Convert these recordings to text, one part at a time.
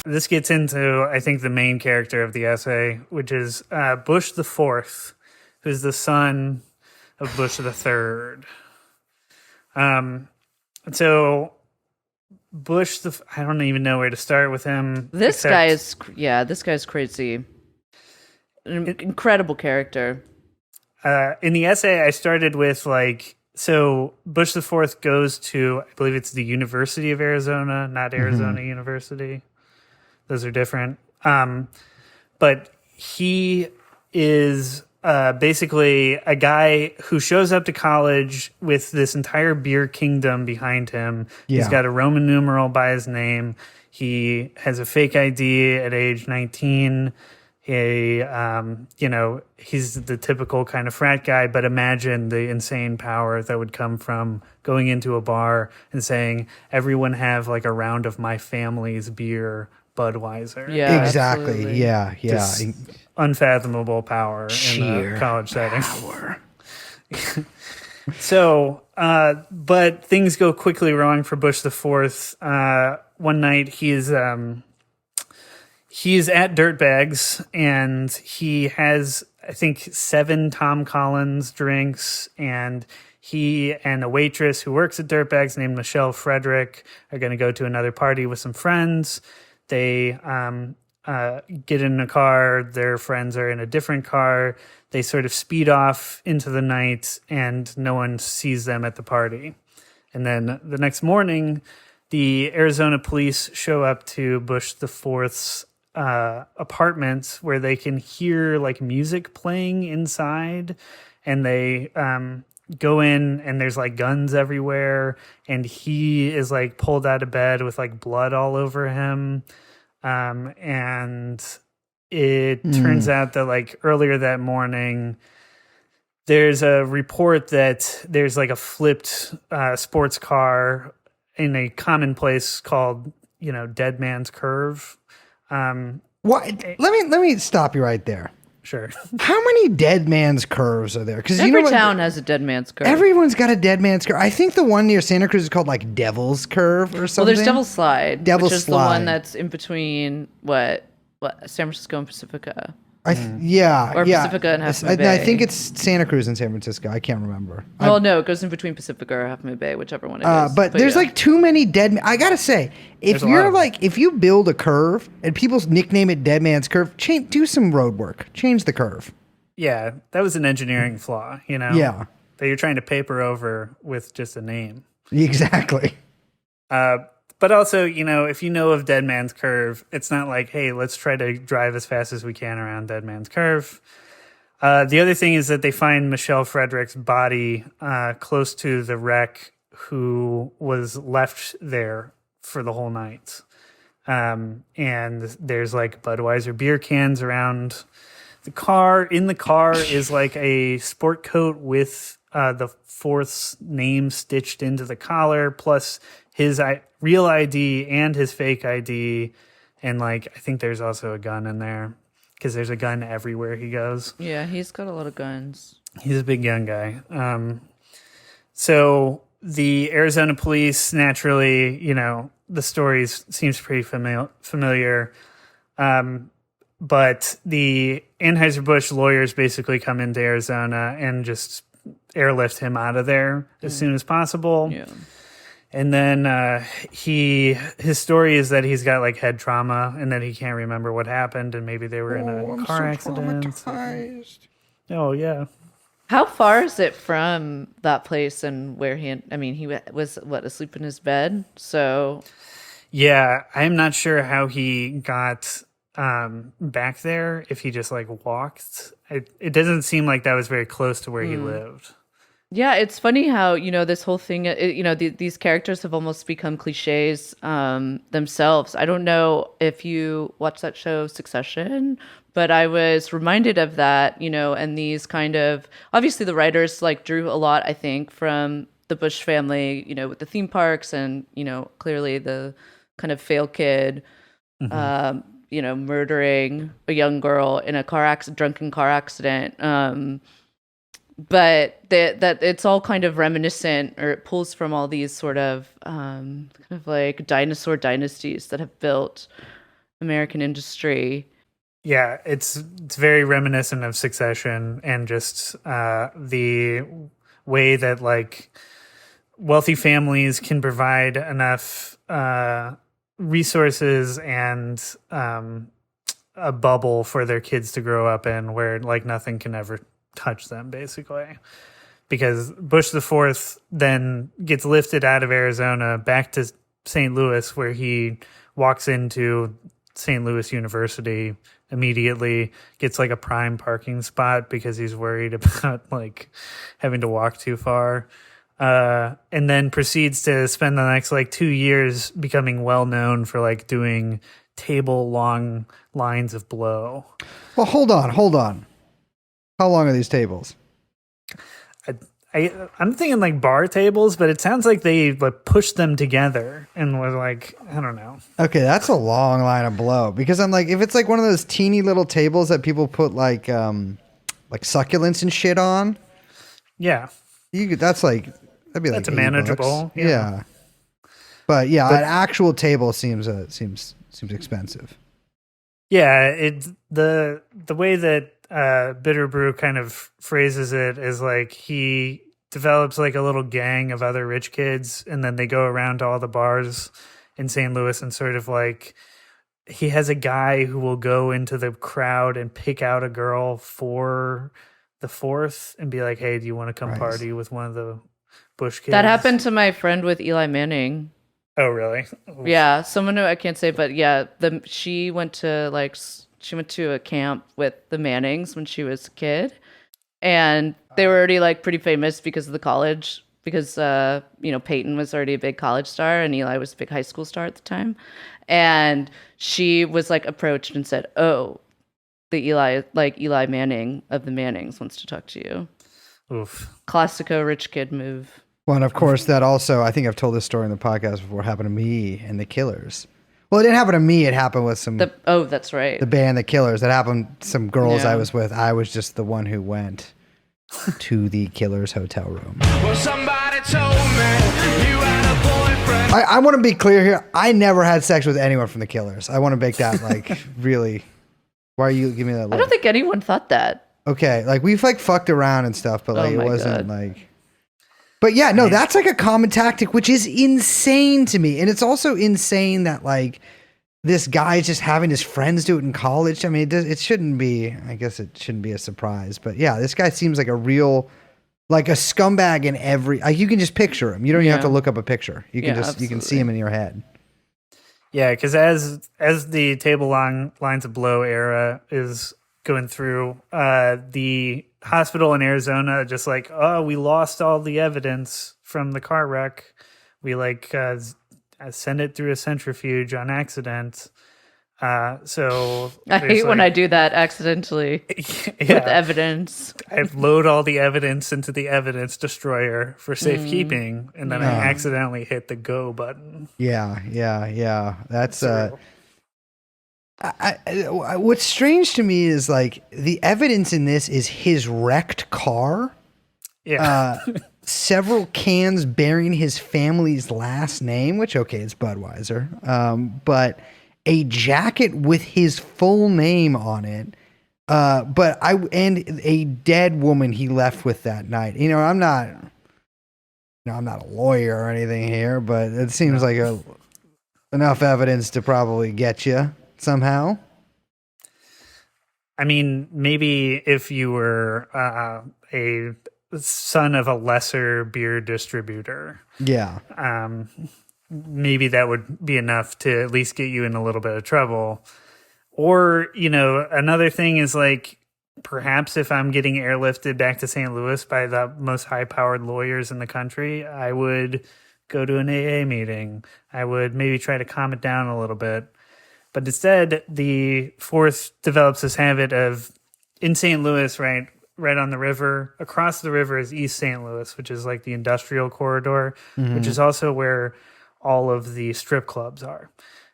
This gets into, I think, the main character of the essay, which is Busch IV, who's the son of Busch III. So I don't even know where to start with him. This guy's crazy. An incredible character. In the essay, I started with so Busch IV goes to, I believe it's the University of Arizona, not Arizona University. Those are different. But he is basically a guy who shows up to college with this entire beer kingdom behind him. Yeah. He's got a Roman numeral by his name. He has a fake ID at age 19. He's the typical kind of frat guy, but imagine the insane power that would come from going into a bar and saying, everyone have like a round of my family's beer, Budweiser. Yeah, exactly. Absolutely. Yeah. Just unfathomable power in a college setting. So, but things go quickly wrong for Busch IV. One night he's at Dirtbags and he has, I think, 7 Tom Collins drinks, and he and a waitress who works at Dirtbags named Michelle Frederick are going to go to another party with some friends. They get in a car. Their friends are in a different car. They sort of speed off into the night, and no one sees them at the party. And then the next morning, the Arizona police show up to Busch IV's apartment, where they can hear like music playing inside, and they go in, and there's like guns everywhere, and he is like pulled out of bed with like blood all over him. And it turns out that like earlier that morning, there's a report that there's like a flipped sports car in a common place called, Dead Man's Curve. What? Let me stop you right there. Sure. How many Dead Man's Curves are there? Because every town has a Dead Man's Curve. Everyone's got a Dead Man's Curve. I think the one near Santa Cruz is called like Devil's Curve or something. Well, there's Devil's Slide, which is Slide. The one that's in between what San Francisco and Pacifica. Or Pacifica and Half Moon Bay. I think it's Santa Cruz and San Francisco. I can't remember. Well, no, it goes in between Pacifica or Half Moon Bay, whichever one it is. But there's like too many dead. I gotta say, if you build a curve and people nickname it Dead Man's Curve, do some road work. Change the curve. Yeah, that was an engineering flaw, Yeah. That you're trying to paper over with just a name. Exactly. But also, if you know of Dead Man's Curve, it's not like, hey, let's try to drive as fast as we can around Dead Man's Curve. The other thing is that they find Michelle Frederick's body close to the wreck, who was left there for the whole night. And there's like Budweiser beer cans around the car. In the car is like a sport coat with the fourth's name stitched into the collar, plus his real ID and his fake ID. And like, I think there's also a gun in there, because there's a gun everywhere he goes. Yeah, he's got a lot of guns. He's a big gun guy. So the Arizona police, naturally, the story seems pretty familiar. But the Anheuser-Busch lawyers basically come into Arizona and just airlift him out of there as soon as possible. Yeah. And then his story is that he's got like head trauma and that he can't remember what happened, and maybe they were in a car accident. Traumatized. Oh yeah. How far is it from that place and where he was asleep in his bed? So yeah, I'm not sure how he got back there, if he just like walked. It doesn't seem like that was very close to where he lived. Yeah, it's funny how, this whole thing, these characters have almost become cliches themselves. I don't know if you watch that show Succession, but I was reminded of that, and these kind of, obviously the writers like drew a lot, I think, from the Busch family, with the theme parks and, clearly the kind of fail kid, murdering a young girl in a drunken car accident. But that it's all kind of reminiscent, or it pulls from all these sort of kind of like dinosaur dynasties that have built American industry. Yeah, it's very reminiscent of Succession, and just the way that like wealthy families can provide enough resources and a bubble for their kids to grow up in, where like nothing can ever touch them, basically. Because Busch IV then gets lifted out of Arizona back to St. Louis, where he walks into St. Louis University immediately, gets like a prime parking spot because he's worried about like having to walk too far. And then proceeds to spend the next like 2 years becoming well known for like doing table long lines of blow. Well, hold on. How long are these tables? I'm thinking like bar tables, but it sounds like they like pushed them together and was like, I don't know. Okay, that's a long line of blow, because I'm like, if it's like one of those teeny little tables that people put like succulents and shit on, yeah, that's like that'd be like that's manageable. Yeah. But yeah, an actual table seems expensive. Yeah, the way that Bitter Brew kind of phrases it is like he develops like a little gang of other rich kids, and then they go around to all the bars in St. Louis and sort of like he has a guy who will go into the crowd and pick out a girl for the fourth and be like, hey, do you want to come party with one of the Busch kids? That happened to my friend with Eli Manning. Oh, really? Yeah, someone who I can't say, but yeah, she went to a camp with the Mannings when she was a kid, and they were already like pretty famous because of the college, because Peyton was already a big college star and Eli was a big high school star at the time, and she was like approached and said, "Oh, the Eli Manning of the Mannings wants to talk to you." Oof. Classico rich kid move. Well, and of course, that also, I think I've told this story in the podcast before, happened to me and the Killers. Well, it didn't happen to me. It happened with that's right. The band, the Killers. That happened to some girls I was with. I was just the one who went to the Killers hotel room. Well, somebody told me you had a boyfriend. I want to be clear here. I never had sex with anyone from the Killers. I want to make that like really. Why are you giving me that look? I don't think anyone thought that. Okay, like we've like fucked around and stuff, but like it wasn't like. But yeah, no, that's like a common tactic, which is insane to me. And it's also insane that like this guy's just having his friends do it in college. I mean, it shouldn't be, I guess it shouldn't be a surprise. But yeah, this guy seems like a real, like a scumbag in every, like you can just picture him. You don't even have to look up a picture. You can you can see him in your head. Yeah, because as the table lines of blow era is going through, the hospital in Arizona just like, oh, we lost all the evidence from the car wreck. We like send it through a centrifuge on accident. So I hate when I do that accidentally with evidence. I load all the evidence into the evidence destroyer for safekeeping, and then I accidentally hit the go button. Yeah. That's what's strange to me is like the evidence in this is his wrecked car. Yeah. Several cans bearing his family's last name, which it's Budweiser. But a jacket with his full name on it. And a dead woman he left with that night. You know, I'm not a lawyer or anything here, but it seems like enough evidence to probably get you somehow. I mean, maybe if you were a son of a lesser beer distributor, maybe that would be enough to at least get you in a little bit of trouble. Or, another thing is like, perhaps if I'm getting airlifted back to St. Louis by the most high-powered lawyers in the country, I would go to an AA meeting. I would maybe try to calm it down a little bit. But instead, the fourth develops this habit of, in St. Louis, right on the river, across the river is East St. Louis, which is like the industrial corridor, which is also where all of the strip clubs are.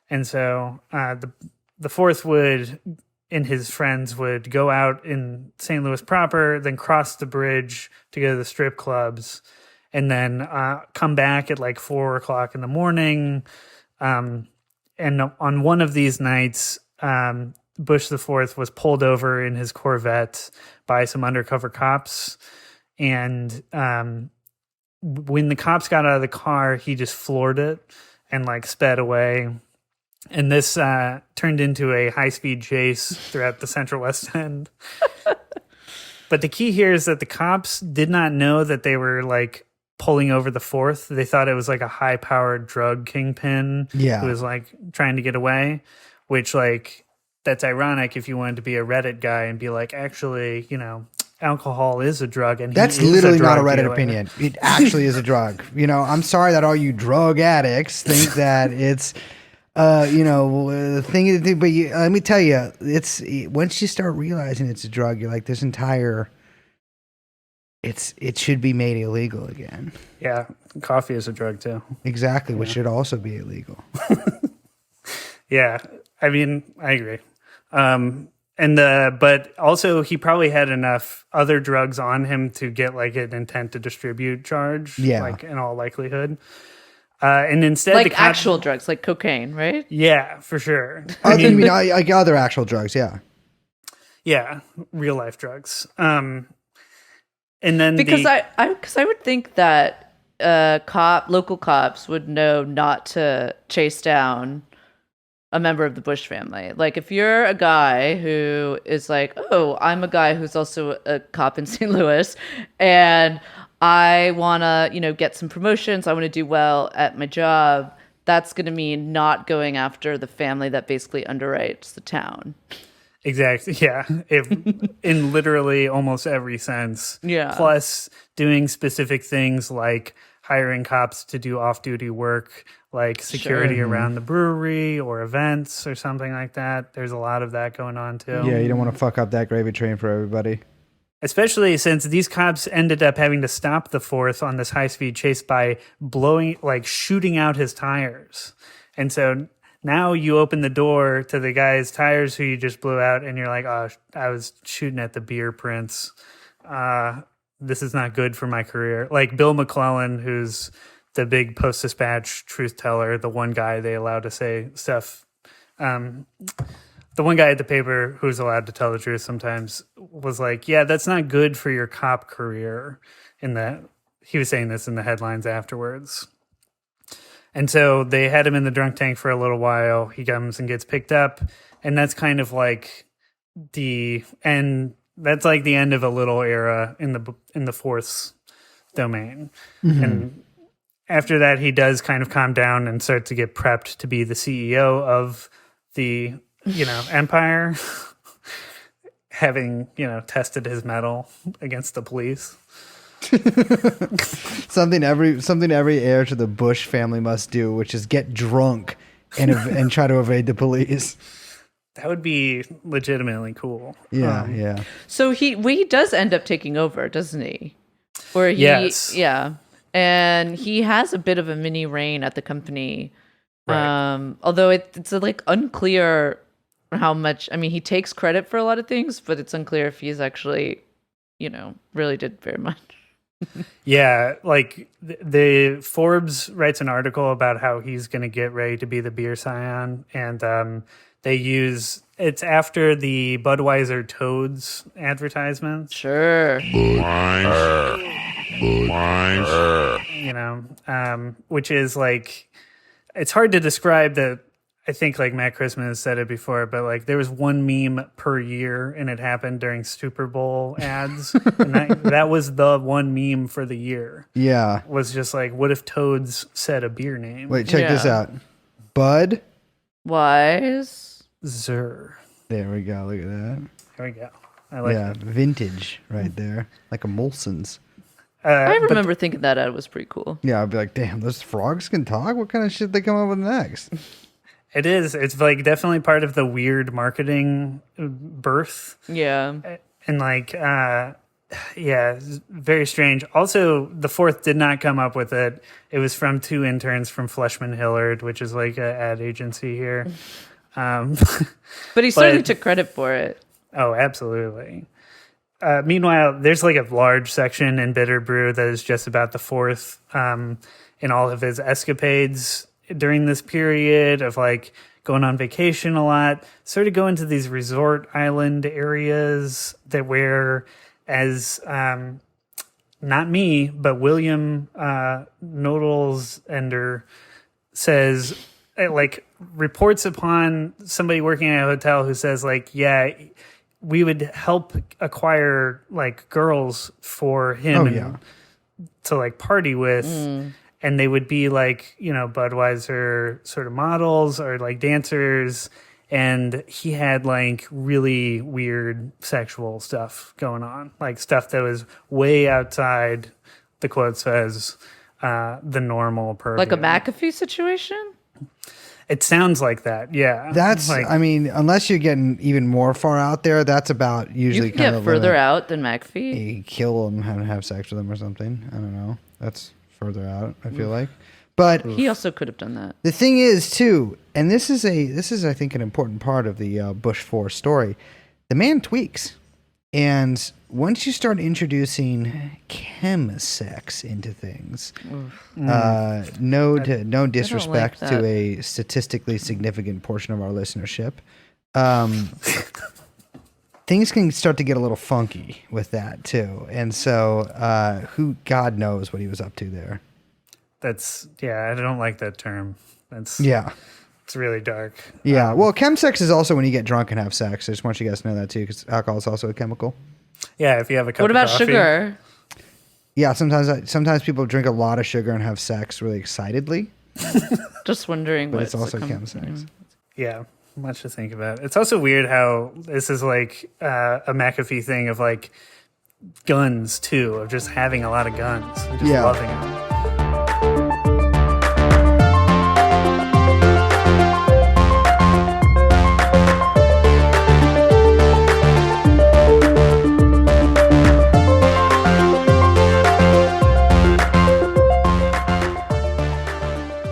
And so the fourth and his friends would go out in St. Louis proper, then cross the bridge to go to the strip clubs, and then come back at like 4 o'clock in the morning, and on one of these nights, Busch IV was pulled over in his Corvette by some undercover cops. And when the cops got out of the car, he just floored it and like sped away. And this turned into a high-speed chase throughout the Central West End. But the key here is that the cops did not know that they were like pulling over the fourth. They thought it was like a high-powered drug kingpin who was like trying to get away, which like that's ironic if you wanted to be a Reddit guy and be like, actually, you know, alcohol is a drug. And that's literally not a Reddit opinion. It actually is a drug. You know, I'm sorry that all you drug addicts think that it's, you know, thing. But let me tell you, it's once you start realizing it's a drug, you're like, this entire, it should be made illegal again. Yeah, coffee is a drug too. Exactly, which should also be illegal. Yeah, I mean, I agree. But also he probably had enough other drugs on him to get like an intent to distribute charge. Yeah. Like in all likelihood. And instead, like actual drugs, like cocaine, right? Yeah, for sure. Like other actual drugs. Yeah. Yeah. Real life drugs. And then because I would think that local cops would know not to chase down a member of the Busch family. Like if you're a guy who is like, oh, I'm a guy who's also a cop in St. Louis and I want to, you know, get some promotions. I want to do well at my job. That's going to mean not going after the family that basically underwrites the town. Exactly. Yeah. In literally almost every sense. Yeah. Plus doing specific things like hiring cops to do off-duty work, like security around the brewery or events or something like that. There's a lot of that going on too. Yeah, you don't want to fuck up that gravy train for everybody. Especially since these cops ended up having to stop the fourth on this high-speed chase by shooting out his tires. And so now you open the door to the guy's tires who you just blew out and you're like, oh, I was shooting at the beer prince. This is not good for my career. Like Bill McClellan, who's the big Post-Dispatch truth teller, the one guy they allow to say stuff. The one guy at the paper who's allowed to tell the truth sometimes was like, yeah, that's not good for your cop career. He was saying this in the headlines afterwards. And so they had him in the drunk tank for a little while. He comes and gets picked up. And that's kind of like that's like the end of a little era in the fourth's domain. Mm-hmm. And after that, he does kind of calm down and start to get prepped to be the CEO of the, empire, having, tested his mettle against the police. something every heir to the Busch family must do, which is get drunk and try to evade the police. That would be legitimately cool. Yeah, yeah. So he does end up taking over, doesn't he? Yes. Yeah. And he has a bit of a mini reign at the company. Right. Although it's like unclear how much, he takes credit for a lot of things, but it's unclear if he's actually, really did very much. Yeah, like the Forbes writes an article about how he's going to get ready to be the beer scion, and it's after the Budweiser Toads advertisements. Sure. Which is like, it's hard to describe that. I think like Matt Christmas said it before, but like there was one meme per year and it happened during Super Bowl ads. And that was the one meme for the year. Yeah. Was just like, what if Toads said a beer name? Wait, check this out. Bud. Wise. Zer. There we go. Look at that. There we go. I like that. Vintage right there. Like a Molson's. I remember thinking that ad was pretty cool. Yeah, I'd be like, damn, those frogs can talk? What kind of shit they come up with next? It is. It's like definitely part of the weird marketing birth. Yeah. And like, it's very strange. Also, the fourth did not come up with it. It was from two interns from Fleshman Hillard, which is like an ad agency here. But he certainly took credit for it. Oh, absolutely. Meanwhile, there's like a large section in Bitter Brew that is just about the fourth in all of his escapades during this period of like going on vacation a lot, sort of go into these resort island areas that where as not me, but William Nodelsender says, like, reports upon somebody working at a hotel who says, like, yeah, we would help acquire like girls for him to like party with. And they would be like, you know, Budweiser sort of models or like dancers. And he had like really weird sexual stuff going on, like stuff that was way outside, the quote says, the normal purview. Like a McAfee situation? It sounds like that, yeah. That's, like, I mean, unless you're getting even more far out there, that's about usually You can get further out than McAfee. You kill them and have sex with them or something. I don't know. That's further out, I feel like. But He also could have done that. the thing is, too, and this is I think an important part of the Busch IV story. The man tweaks, and once you start introducing chemsex into things, no disrespect that. to a statistically significant portion of our listenership, things can start to get a little funky with that too. And so, who God knows what he was up to there. that's, yeah, I don't like that term. That's, Yeah. it's really dark. Yeah. Well, chemsex is also when you get drunk and have sex. I just want you guys to know that too, because alcohol is also a chemical. Yeah, if you have a cup What of about coffee. sugar? Yeah, sometimes people drink a lot of sugar and have sex really excitedly, Just wondering but what it's also chemsex. Yeah, much to think about. It's also weird how this is like a McAfee thing of like guns too, of just having a lot of guns, and just Yeah. loving them.